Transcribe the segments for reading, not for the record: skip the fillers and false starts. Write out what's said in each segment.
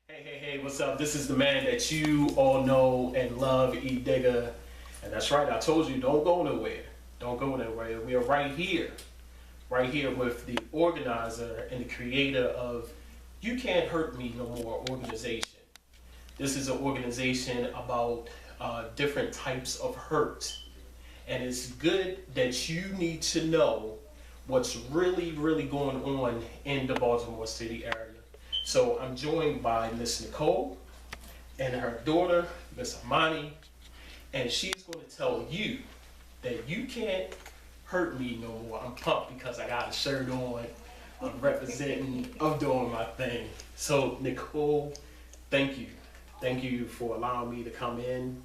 Hey, what's up? This is the man that you all know and love, E Digger. And that's right, I told you, don't go nowhere. Don't go nowhere. We are right here with the organizer and the creator of You Can't Hurt Me No More organization. This is an organization about different types of hurt. And it's good that you need to know what's really going on in the Baltimore City area. So I'm joined by Miss Nicole and her daughter, Miss Amani, and she's going to tell you that you can't hurt me no more. I'm pumped because I got a shirt on, I'm representing, I'm doing my thing. So Nicole, thank you. Thank you for allowing me to come in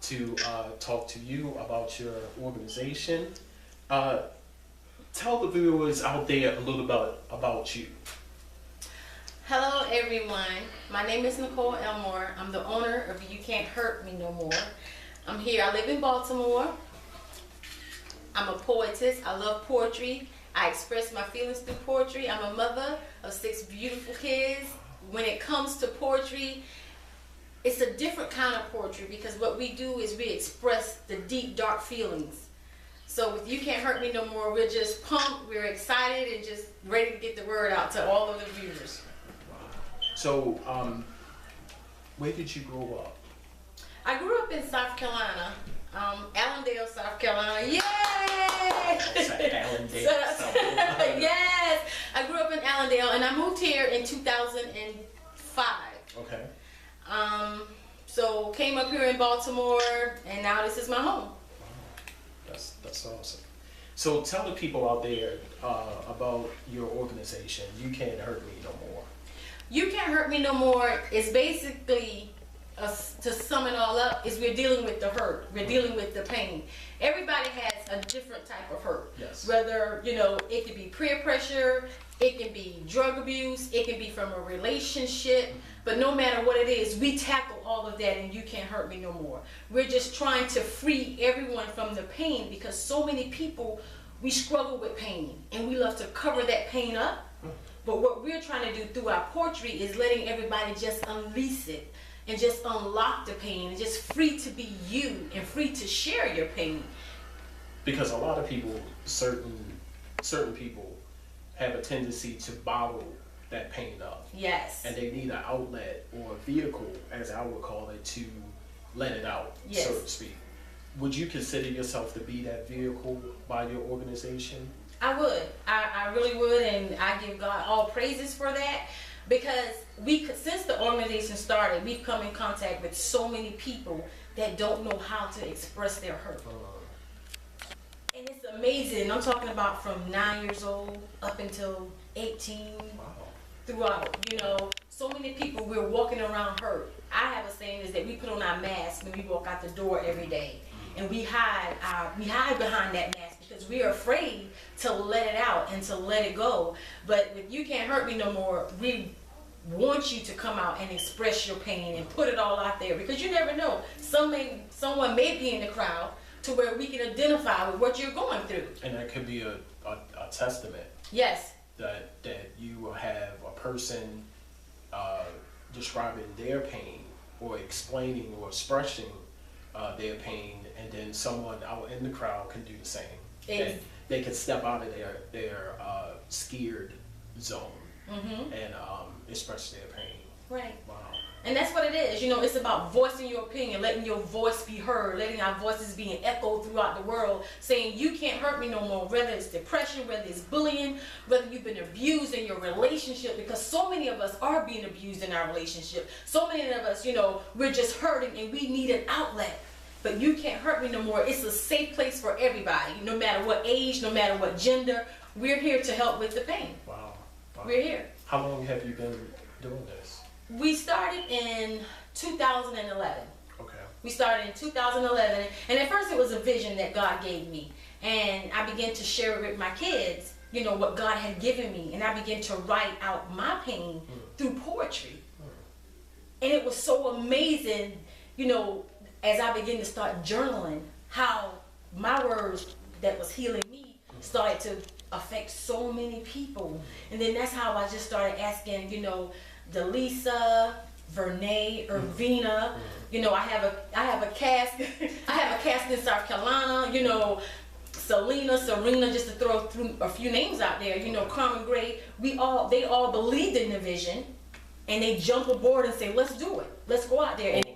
to talk to you about your organization. Tell the viewers out there a little bit about you. Hello everyone, my name is Nicole Elmore. I'm the owner of You Can't Hurt Me No More. I'm here, I live in Baltimore. I'm a poetess, I love poetry. I express my feelings through poetry. I'm a mother of 6 beautiful kids. When it comes to poetry, it's a different kind of poetry because what we do is we express the deep, dark feelings. So with You Can't Hurt Me No More, we're just pumped, we're excited, and just ready to get the word out to all of the viewers. So, where did you grow up? I grew up in South Carolina, Allendale, South Carolina. Yay! Allendale, South Carolina. Yes! I grew up in Allendale and I moved here in 2005. Okay. So came up here in Baltimore and now this is my home. Wow. That's awesome. So tell the people out there about your organization, You Can't Hurt Me No More. You Can't Hurt Me No More is basically, to sum it all up, is we're dealing with the hurt. We're dealing with the pain. Everybody has a different type of hurt. Yes. Whether, it could be peer pressure, it can be drug abuse, it can be from a relationship, but no matter what it is, we tackle all of that and You Can't Hurt Me No More. We're just trying to free everyone from the pain because so many people, we struggle with pain and we love to cover that pain up. But what we're trying to do through our poetry is letting everybody just unleash it and just unlock the pain and just free to be you and free to share your pain. Because a lot of people, certain people have a tendency to bottle that pain up. Yes. And they need an outlet or a vehicle, as I would call it, to let it out, yes, so to speak. Would you consider yourself to be that vehicle by your organization? I would. I really would, and I give God all praises for that because since the organization started, we've come in contact with so many people that don't know how to express their hurt. And it's amazing. I'm talking about from 9 years old up until 18, Wow. throughout, so many people, we're walking around hurt. I have a saying is that we put on our mask when we walk out the door every day. And we hide behind that mask because we are afraid to let it out and to let it go. But with You Can't Hurt Me No More, we want you to come out and express your pain and put it all out there because you never know. Someone may be in the crowd to where we can identify with what you're going through. And that could be a testament. Yes. That you will have a person describing their pain or explaining or expressing their pain, and then someone out in the crowd can do the same. And they can step out of their scared zone and express their pain. Right. Wow. And that's what it is. It's about voicing your opinion, letting your voice be heard, letting our voices be echoed throughout the world, saying you can't hurt me no more, whether it's depression, whether it's bullying, whether you've been abused in your relationship, because so many of us are being abused in our relationship. So many of us, we're just hurting and we need an outlet. But You Can't Hurt Me No More. It's a safe place for everybody, no matter what age, no matter what gender. We're here to help with the pain. Wow. We're here. How long have you been doing this? We started in 2011. Okay. We started in 2011, and at first it was a vision that God gave me. And I began to share it with my kids, what God had given me. And I began to write out my pain through poetry. And it was so amazing, as I began to start journaling, how my words that was healing me started to affect so many people. And then that's how I just started asking, Delisa, Vernay, Irvina. You know, I have a cast I have a cast in South Carolina. You know, Selena, Serena, just to throw through a few names out there. You know, Carmen Gray. They all believed in the vision, and they jump aboard and say, "Let's do it. Let's go out there." And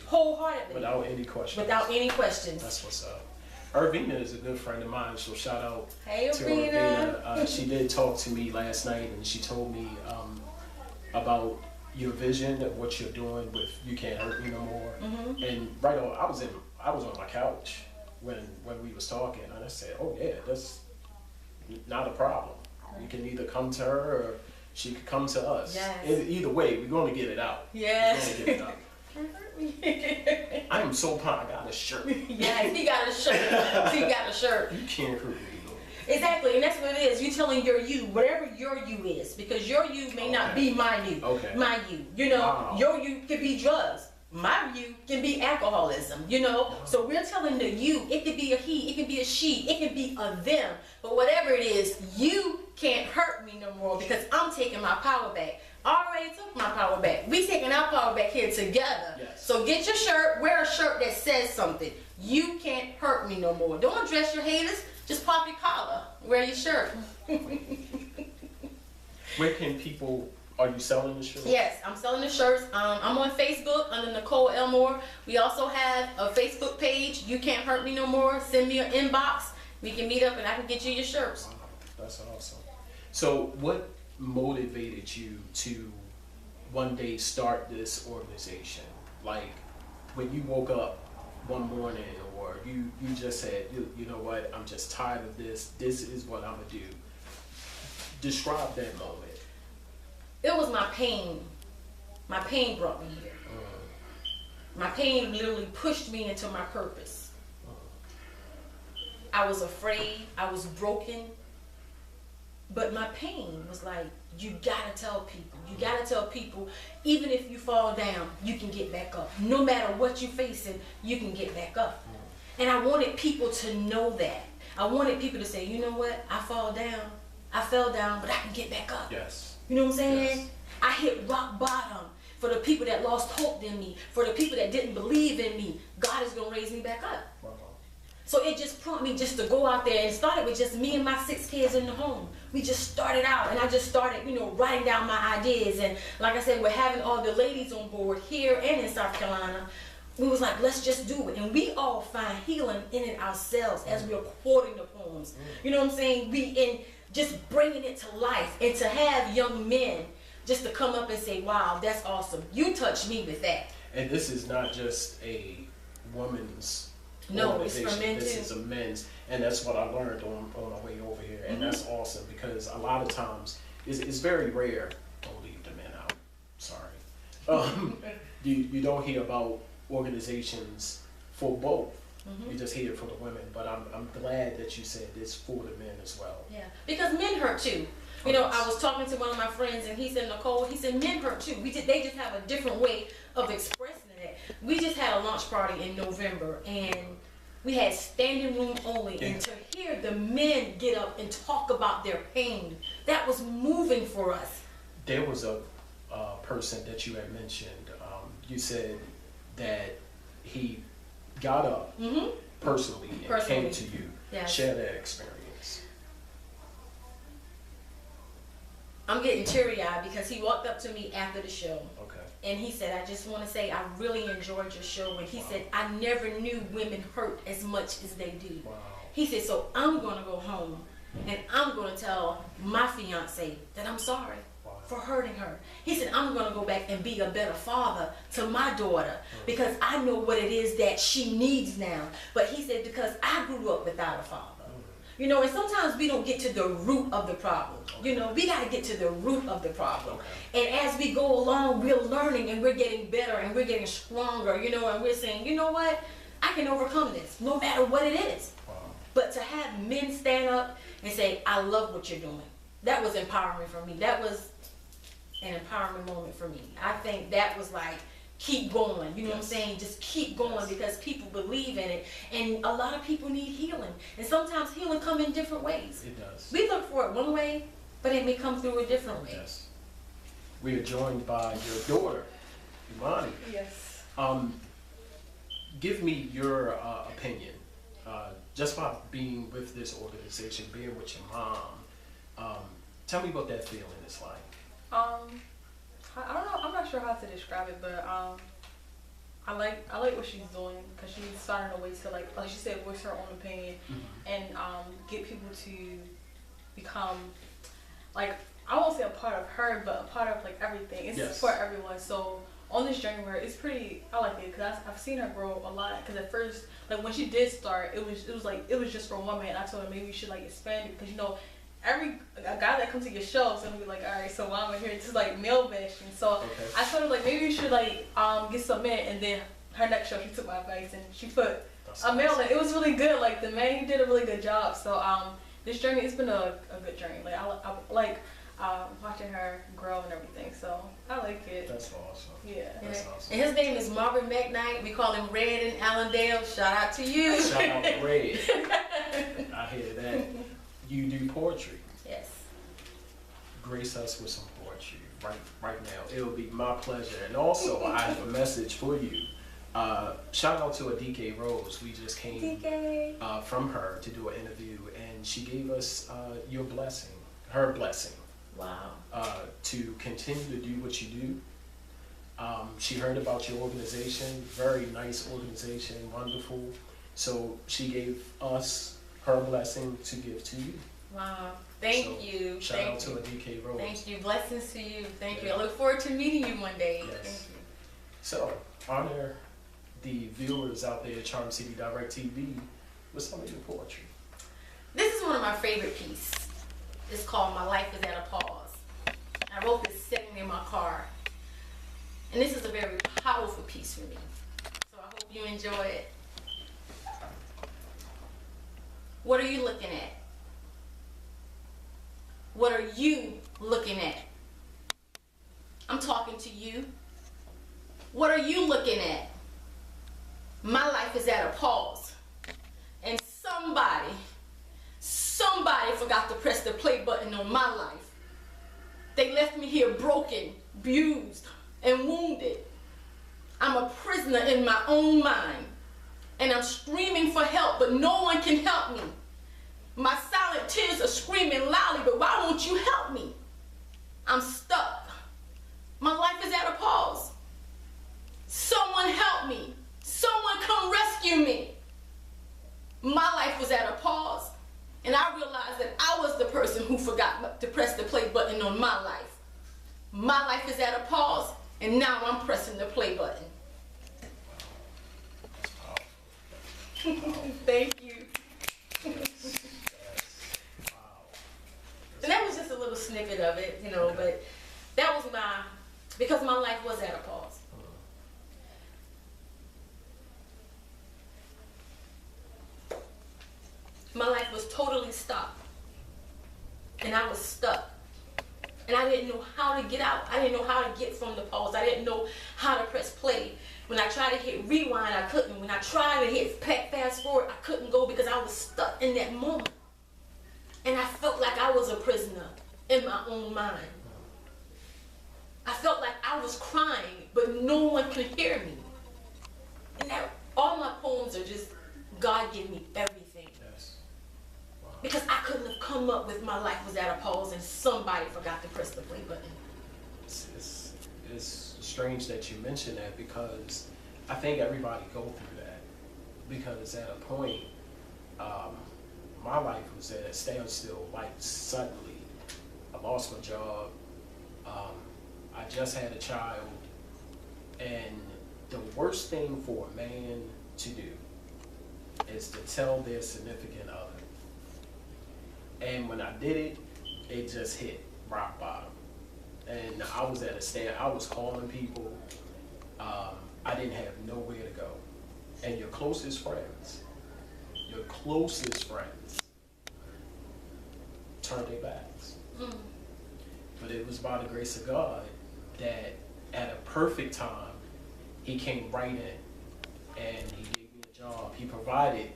wholeheartedly. Without any questions. Without any questions. That's what's up. Irvina is a good friend of mine, so shout out Hey, to Irvina. She did talk to me last night, and she told me about your vision of what you're doing with You Can't Hurt Me No More. And right on, I was on my couch when we was talking, and I said, "Oh yeah, that's not a problem. You can either come to her or she could come to us. Yes. Either way, we're going to get it out. Yes. We're going to get it out." I am so pumped. I got a shirt. Yes, he got a shirt. He got a shirt. You can't hurt me. Exactly, and that's what it is. You telling your you, whatever your you is, because your you may not be my you. Okay. My you. You know, Wow. your you could be drugs. My you can be alcoholism, you know? So we're telling the you, it could be a he, it could be a she, it could be a them. But whatever it is, you can't hurt me no more because I'm taking my power back. I already took my power back. We taking our power back here together. Yes. So get your shirt, wear a shirt that says something. You can't hurt me no more. Don't address your haters, just pop your collar, wear your shirt. Where can people, are you selling the shirt? Yes, I'm selling the shirts. I'm on Facebook under Nicole Elmore. We also have a Facebook page, You Can't Hurt Me No More. Send me an inbox. We can meet up and I can get you your shirts. Wow, that's awesome. So what motivated you to one day start this organization? Like when you woke up one morning or you just said, you know what, I'm just tired of this. This is what I'm going to do. Describe that moment. It was my pain. My pain brought me here. My pain literally pushed me into my purpose. I was afraid. I was broken. But my pain was like, you gotta tell people. You gotta tell people, even if you fall down, you can get back up. No matter what you're facing, you can get back up. And I wanted people to know that. I wanted people to say, you know what? I fell down, but I can get back up. Yes. You know what I'm saying? Yes. I hit rock bottom. For the people that lost hope in me, for the people that didn't believe in me, God is gonna raise me back up. Wow. So it just prompted me just to go out there, and started with just me and my 6 kids in the home. We just started out, and I just started, writing down my ideas. And like I said, we're having all the ladies on board here and in South Carolina. We was like, let's just do it. And we all find healing in it ourselves as we are quoting the poems. You know what I'm saying? We in just bringing it to life, and to have young men just to come up and say, wow, that's awesome. You touched me with that. And this is not just a woman's No, it's organization. for men This too. is a men's, and that's what I learned on my way over here. And that's awesome because a lot of times it's very rare. Don't leave the men out. Sorry. You don't hear about organizations for both. You just hear it for the women. But I'm glad that you said this for the men as well. Yeah, because men hurt too. I was talking to one of my friends, and he said, Nicole, he said, men hurt too. They just have a different way of expressing it. We just had a launch party in November, and we had standing room only. Yeah. And to hear the men get up and talk about their pain, that was moving for us. There was a person that you had mentioned. You said that he got up personally and came to you. Yes. Share that experience. I'm getting teary-eyed because he walked up to me after the show. Okay. And he said, I just want to say I really enjoyed your show. And he said, I never knew women hurt as much as they do. Wow. He said, so I'm going to go home and I'm going to tell my fiance that I'm sorry for hurting her. He said, I'm going to go back and be a better father to my daughter because I know what it is that she needs now. But he said, because I grew up without a father. And sometimes we don't get to the root of the problem. We got to get to the root of the problem. And as we go along, we're learning and we're getting better and we're getting stronger, and we're saying, you know what? I can overcome this no matter what it is. Wow. But to have men stand up and say, I love what you're doing, that was empowering for me. That was an empowering moment for me. I think that was like, keep going, you know what I'm saying? Just keep going because people believe in it. And a lot of people need healing. And sometimes healing come in different ways. It does. We look for it one way, but it may come through a different way. Yes. We are joined by your daughter, Imani. Yes. Give me your opinion, just by being with this organization, being with your mom. Tell me what that feeling is like. I don't know. I'm not sure how to describe it, but I like what she's doing because she's finding a way to like she said, voice her own opinion and get people to become like I won't say a part of her, but a part of like everything. It's for everyone. So on this journey where it's pretty, I like it because I've seen her grow a lot. Because at first, like when she did start, it was just for one man. I told her maybe we should like expand it because a guy that comes to your show is gonna be like, all right, so why am I here? It's just like male bashing. So I told her like maybe we should like get some men. And then her next show, she took my advice and she put a male. And it was really good. Like the man, he did a really good job. So this journey, it's been a good journey. Like I like watching her grow and everything. So I like it. That's awesome. Yeah. That's awesome. And his name is Marvin McKnight. We call him Red in Allendale. Shout out to you. Shout out to Red. I hear that. You do poetry. Yes. Grace us with some poetry right now. It will be my pleasure. And also, I have a message for you. Shout out to DK Rose. We just came from her to do an interview, and she gave us your blessing, her blessing. Wow. To continue to do what you do. She heard about your organization, very nice organization, wonderful. So she gave us her blessing to give to you. Wow. Thank you. Shout out to DK Rose. Thank you. Blessings to you. Thank you. I look forward to meeting you one day. Yes. Thank you. So, honor the viewers out there at Charm City Direct TV with some of your poetry. This is one of my favorite pieces. It's called My Life is at a Pause. I wrote this sitting in my car. And this is a very powerful piece for me. So I hope you enjoy it. What are you looking at? What are you looking at? I'm talking to you. What are you looking at? My life is at a pause. And somebody forgot to press the play button on my life. They left me here broken, bruised, and wounded. I'm a prisoner in my own mind. And I'm screaming for help, but no one can help me. My silent tears are screaming loudly, but why won't you help me? I'm stuck. My life is at a pause. Someone help me. Someone come rescue me. My life was at a pause, and I realized that I was the person who forgot to press the play button on my life. My life is at a pause, and now I'm pressing the play button. Thank you. And that was just a little snippet of it, but that was because my life was at a pause. My life was totally stopped. And I was stuck. And I didn't know how to get out. I didn't know how to get from the pause. I didn't know how to press play. When I tried to hit rewind, I couldn't. When I tried to hit fast forward, I couldn't go because I was stuck in that moment. And I felt like I was a prisoner in my own mind. I felt like I was crying, but no one could hear me. And all my poems are just, God give me everything. Yes. Wow. Because I couldn't have come up with my life was at a pause and somebody forgot to press the play button. It's strange that you mention that because I think everybody go through that. Because at a point, my life was at a standstill, like suddenly. I lost my job. I just had a child. And the worst thing for a man to do is to tell their significant other. And when I did it, it just hit rock bottom. And I was at a stand. I was calling people. I didn't have nowhere to go. And your closest friends turned their backs. But it was by the grace of God that at a perfect time, he came right in and he gave me a job. He provided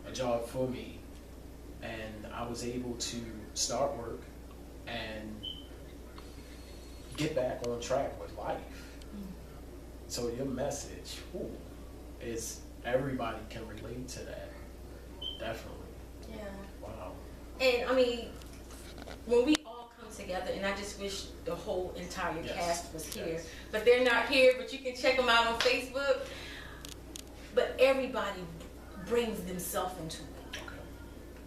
a job for me. And I was able to start work and get back on track with life. So your message is everybody can relate to that. Definitely. Yeah. Wow. And I mean, when we all come together, and I just wish the whole entire Yes. cast was here, Yes. but they're not here. But you can check them out on Facebook. But everybody brings themselves into it. Okay.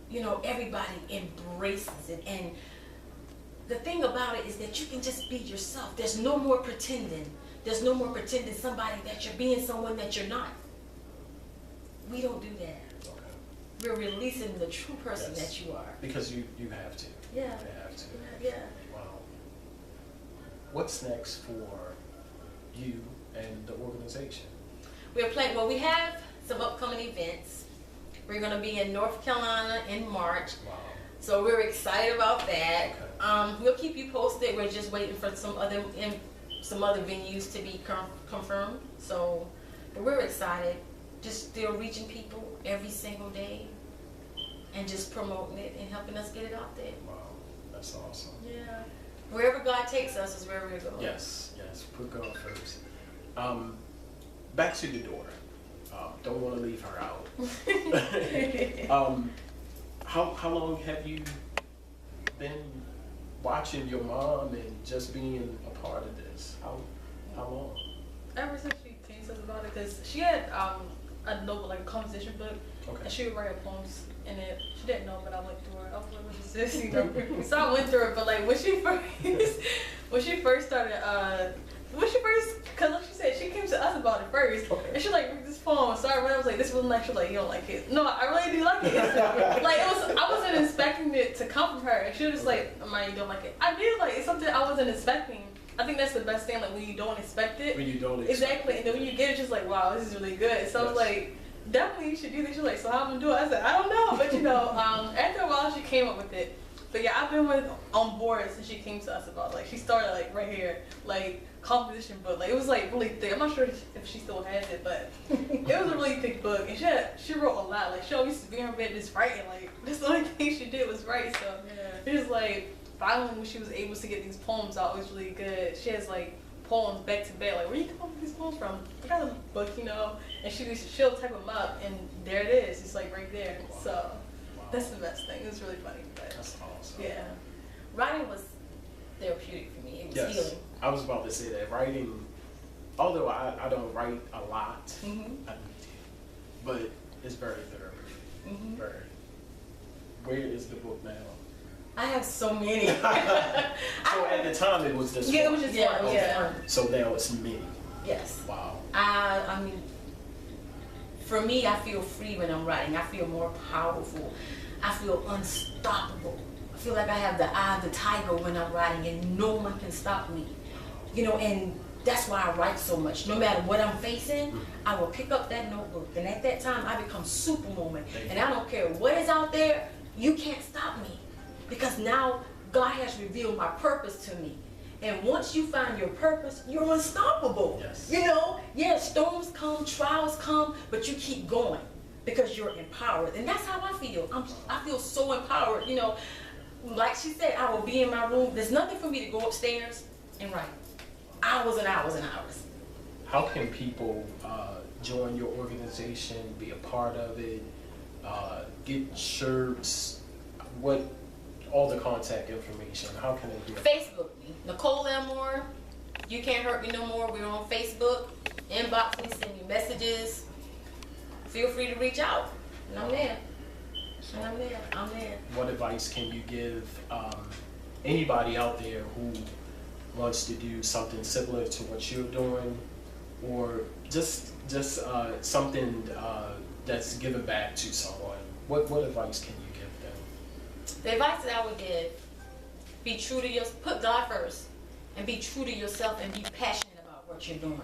You know, everybody embraces it. And the thing about it is that you can just be yourself. There's no more pretending. There's no more pretending somebody that you're being someone that you're not. We don't do that. Okay. We're releasing the true person Yes. that you are. Because you have to. Yeah. You have to. Yeah. Wow. What's next for you and the organization? We're planning, well, we have some upcoming events. We're going to be in North Carolina in March. Wow. So we're excited about that. Okay. We'll keep you posted. We're just waiting for some other venues to be confirmed. So, but we're excited. Just still reaching people every single day and just promoting it and helping us get it out there. Wow. That's awesome. Yeah. Wherever God takes us is where we're going. Yes. Put God first. Back to your daughter. Don't want to leave her out. How long have you been watching your mom and just being a part of this? How long? Ever since she came to us about it, because she had a notebook, like a composition book, and Okay. she would write her poems in it. She didn't know, but I went through it. I was like, what is this? You know? So I went through it, but like when she first started, because like she said, she came to us about it first, Okay. and she like read this poem. So I read, I was like, this wasn't like, she was like, you don't like it. No, I really do like it. Like I wasn't expecting it to come from her, and she was just like, "Mom, you don't like it." I did like it's something I wasn't expecting. I think that's the best thing, like when you don't expect it. When you don't expect Exactly, and then when you get it, just like, wow, this is really good. So I was Yes. like, definitely you should do this. She's like, so how am I gonna do it? I said, I don't know, but you know, after a while she came up with it. But yeah, I've been on board since she came to us about like she started like right here, like composition book. Like it was like really thick. I'm not sure if she still has it, but it was a really thick book. And she wrote a lot. Like she always used to be in her bed just writing. Like that's the only thing she did was write. So Yeah. it was like finally when she was able to get these poems out, it was really good. She has like poems back to back. Like where you come up with these poems from? I got a book, you know. And she'll type them up, and there it is. It's like right there. Wow. So Wow. that's the best thing. It was really funny. But That's awesome. yeah. Writing was therapeutic for me. It was Yes. healing. I was about to say that writing, although I don't write a lot, Mm-hmm. I need to, but it's very therapeutic. Mm-hmm. Very. Where is the book now? I have so many. So at the time it was this Yeah, it one. was just Yeah, one. yeah. Yeah. So now it's many. Yes. Wow. I mean, for me, I feel free when I'm writing. I feel more powerful. I feel unstoppable. I feel like I have the eye of the tiger when I'm writing, and no one can stop me. You know, and that's why I write so much. No matter what I'm facing, I will pick up that notebook, and at that time, I become Superwoman. And I don't care what is out there, you can't stop me, because now God has revealed my purpose to me. And once you find your purpose, you're unstoppable. Yes. You know, yeah, storms come, trials come, but you keep going because you're empowered. And that's how I feel. I feel so empowered. You know, like she said, I will be in my room. There's nothing for me to go upstairs and write. Hours and hours and hours. How can people join your organization, be a part of it, get shirts, all the contact information? How can they do it? Facebook me, Nicole Elmore. You Can't Hurt Me No More. We're on Facebook. Inbox me, send me messages. Feel free to reach out. And I'm there. And I'm there. I'm there. What advice can you give anybody out there who wants to do something similar to what you're doing, or just something that's given back to someone? What advice can you give them? The advice that I would give: be true to yourself. Put God first, and be true to yourself, and be passionate about what you're doing.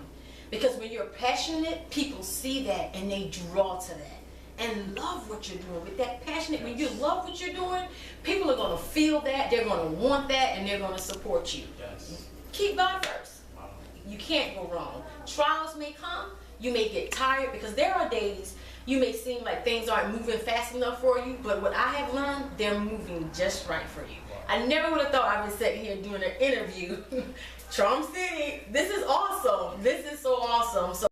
Because when you're passionate, people see that and they draw to that and love what you're doing. With that passionate, when you love what you're doing, people are going to feel that, they're going to want that, and they're going to support you. Yes. Keep God first. Wow. You can't go wrong. Trials may come, you may get tired, because there are days you may seem like things aren't moving fast enough for you, but what I have learned, they're moving just right for you. Wow. I never would have thought I would sit here doing an interview. Charm City, this is awesome. This is so awesome. So